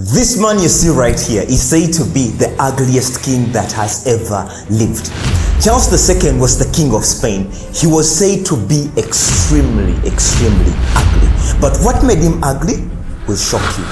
This man you see right here is said to be the ugliest king that has ever lived. Charles II was the king of Spain. He was said to be extremely ugly. But what made him ugly will shock you.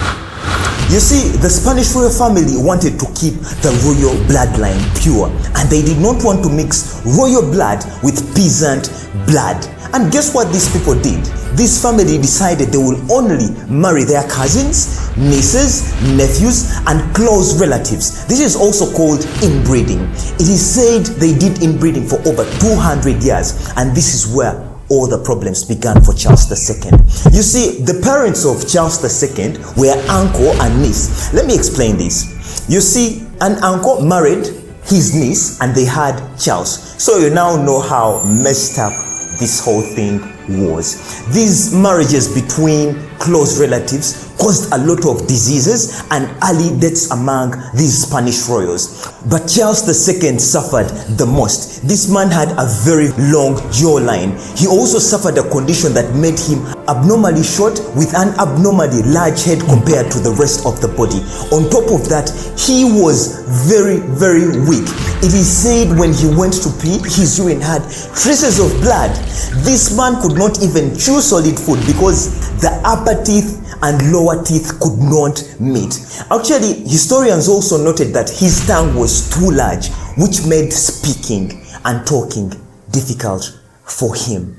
You see, the Spanish royal family wanted to keep the royal bloodline pure, and they did not want to mix royal blood with peasant blood. And guess what these people did? This family decided they will only marry their cousins, nieces, nephews, and close relatives. This is also called inbreeding. It is said they did inbreeding for over 200 years, and this is where all the problems began for Charles II. You see, the parents of Charles II were uncle and niece. Let me explain this. You see, an uncle married his niece and they had Charles. So you now know how messed up this whole thing was. These marriages between close relatives caused a lot of diseases and early deaths among these Spanish royals. But Charles II suffered the most. This man had a very long jawline. He also suffered a condition that made him abnormally short with an abnormally large head compared to the rest of the body. On top of that, he was very weak. It is said when he went to pee, his urine had traces of blood. This man could not even chew solid food because the upper teeth and lower teeth could not meet. Actually, historians also noted that his tongue was too large, which made speaking and talking difficult for him.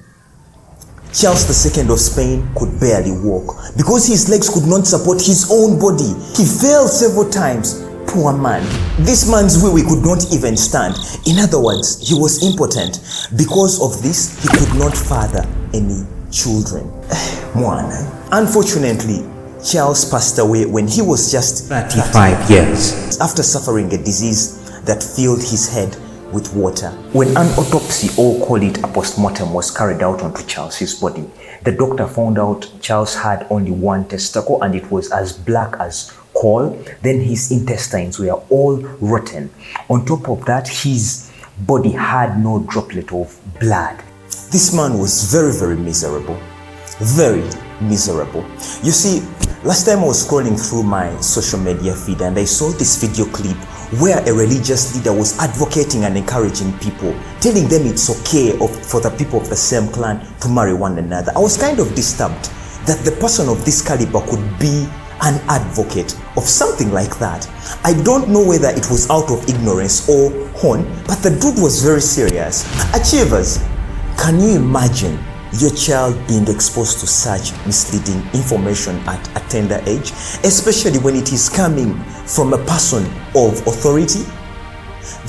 Charles II of Spain could barely walk because his legs could not support his own body. He fell several times. Poor man. This man's wee could not even stand. In other words, he was impotent. Because of this, he could not father any children. Unfortunately, Charles passed away when he was just 35 years after suffering a disease that filled his head with water. When an autopsy, or call it a postmortem, was carried out onto Charles's body, the doctor found out Charles had only one testicle and it was as black as coal. Then his intestines were all rotten. On top of that, his body had no droplet of blood. This man was very miserable. Very miserable. You see, last time I was scrolling through my social media feed and I saw this video clip where a religious leader was advocating and encouraging people, telling them it's okay for the people of the same clan to marry one another. I was kind of disturbed that the person of this caliber could be an advocate of something like that. I don't know whether it was out of ignorance or horn, but the dude was very serious. Achievers, can you imagine your child being exposed to such misleading information at a tender age, especially when it is coming from a person of authority?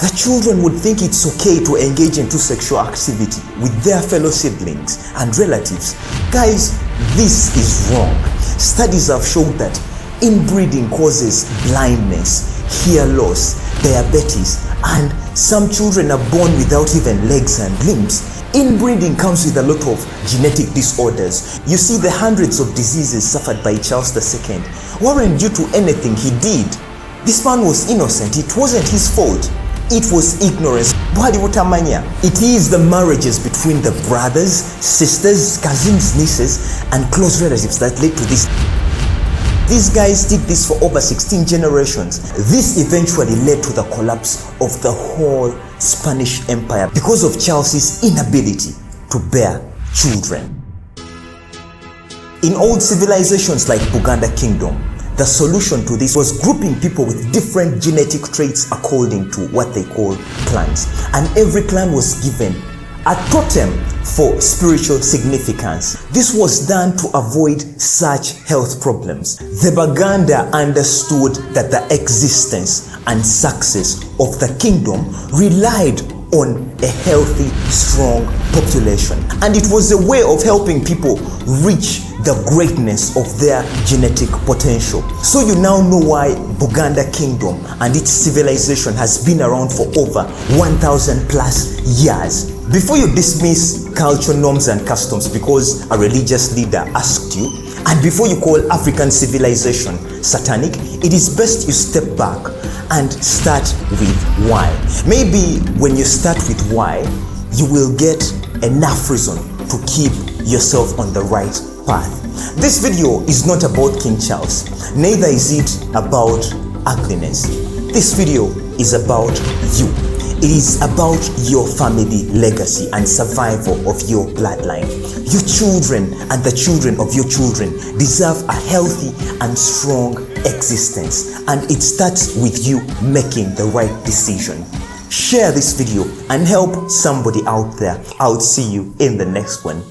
The children would think it's okay to engage into sexual activity with their fellow siblings and relatives. Guys, this is wrong. Studies have shown that inbreeding causes blindness, hear loss, diabetes, and some children are born without even legs and limbs. Inbreeding comes with a lot of genetic disorders. You see, the hundreds of diseases suffered by Charles II weren't due to anything he did. This man was innocent. It wasn't his fault. It was ignorance. It is the marriages between the brothers, sisters, cousins, nieces, and close relatives that led to this. These guys did this for over 16 generations. This eventually led to the collapse of the whole Spanish Empire because of Charles's inability to bear children. In old civilizations like Buganda Kingdom, the solution to this was grouping people with different genetic traits according to what they call clans. And every clan was given a totem for spiritual significance. This was done to avoid such health problems. The Baganda understood that the existence and success of the kingdom relied on a healthy, strong population. And it was a way of helping people reach the greatness of their genetic potential. So you now know why Buganda Kingdom and its civilization has been around for over 1,000 plus years. Before you dismiss culture, norms and customs because a religious leader asked you, and before you call African civilization satanic, it is best you step back and start with why. Maybe when you start with why, you will get enough reason to keep yourself on the right path. This video is not about King Charles, neither is it about ugliness. This video is about you. It is about your family legacy and survival of your bloodline. Your children and the children of your children deserve a healthy and strong existence, and it starts with you making the right decision. Share this video and help somebody out there. I'll see you in the next one.